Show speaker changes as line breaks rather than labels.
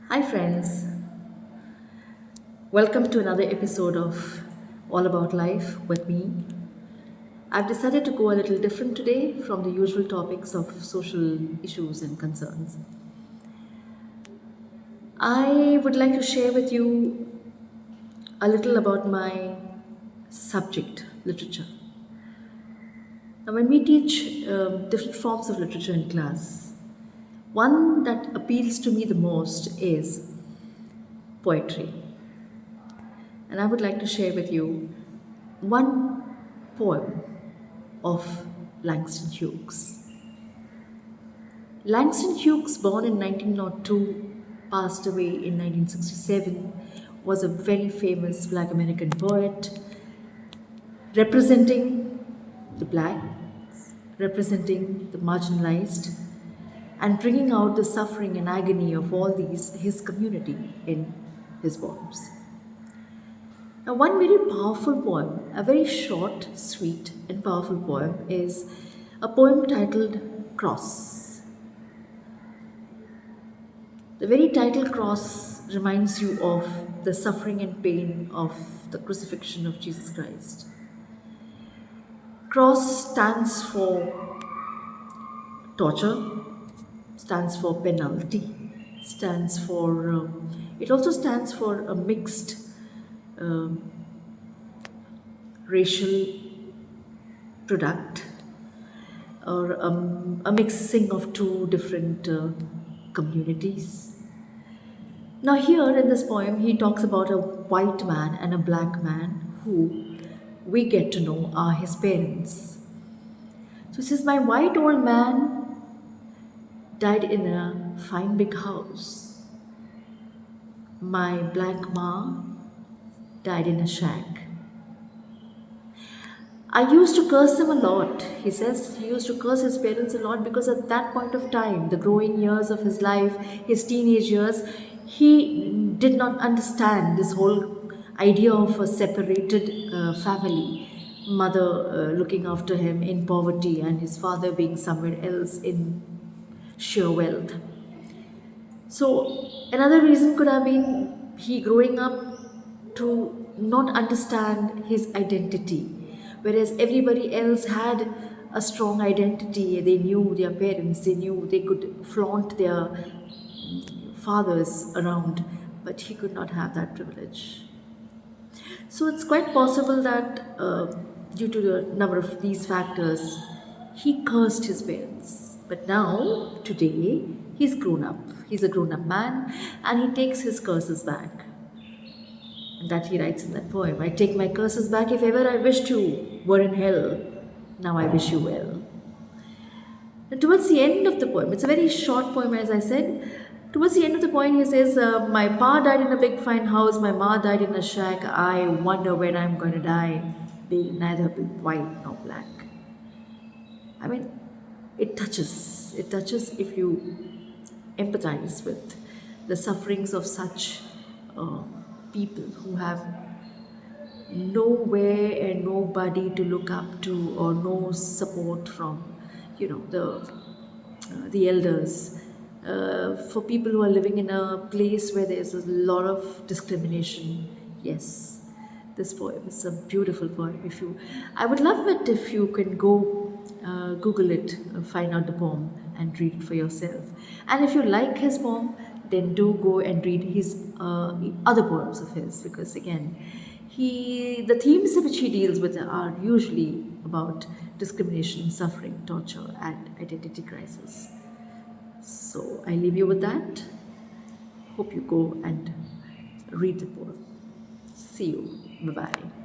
Hi, friends. Welcome to another episode of All About Life with me. I've decided to go a little different today from the usual topics of social issues and concerns. I would like to share with you a little about my subject, literature. Now, when we teach different forms of literature in class, one that appeals to me the most is poetry. And I would like to share with you one poem of Langston Hughes. Langston Hughes, born in 1902, passed away in 1967, was a very famous Black American poet representing the blacks, representing the marginalized, and bringing out the suffering and agony of all these his community in his poems. Now, one very powerful poem, a very short, sweet, and powerful poem, is a poem titled Cross. The very title Cross reminds you of the suffering and pain of the crucifixion of Jesus Christ. Cross stands for torture, stands for penalty, stands for, it also stands for a mixed um, racial product or a mixing of two different communities. Now, here in this poem, he talks about a white man and a black man who we get to know are his parents. So, he says, my white old man died in a fine big house. My black ma died in a shack. I used to curse him a lot. He says he used to curse his parents a lot because at that point of time, the growing years of his life, his teenage years, he did not understand this whole idea of a separated family. Mother looking after him in poverty and his father being somewhere else in sheer wealth. So, another reason could have been he growing up to not understand his identity, whereas everybody else had a strong identity. They knew their parents, they knew they could flaunt their fathers around, but he could not have that privilege. So, it's quite possible that due to the number of these factors, he cursed his parents. But now, today, he's grown up. He's a grown up man and he takes his curses back. And that he writes in that poem I take my curses back if ever I wished you were in hell. Now I wish you well. And towards the end of the poem, it's a very short poem, as I said. Towards the end of the poem, he says, my pa died in a big fine house, my ma died in a shack. I wonder when I'm going to die, being neither white nor black. I mean, it touches. It touches if you empathize with the sufferings of such uh, people who have nowhere and nobody to look up to or no support from, the elders. For people who are living in a place where there's a lot of discrimination, yes, this poem is a beautiful poem. I would love it if you can go Google it, find out the poem, and read it for yourself. And if you like his poem, then do go and read his other poems of his, because again, the themes which he deals with are usually about discrimination, suffering, torture, and identity crisis. So I leave you with that. Hope you go and read the poem. See you. Bye bye.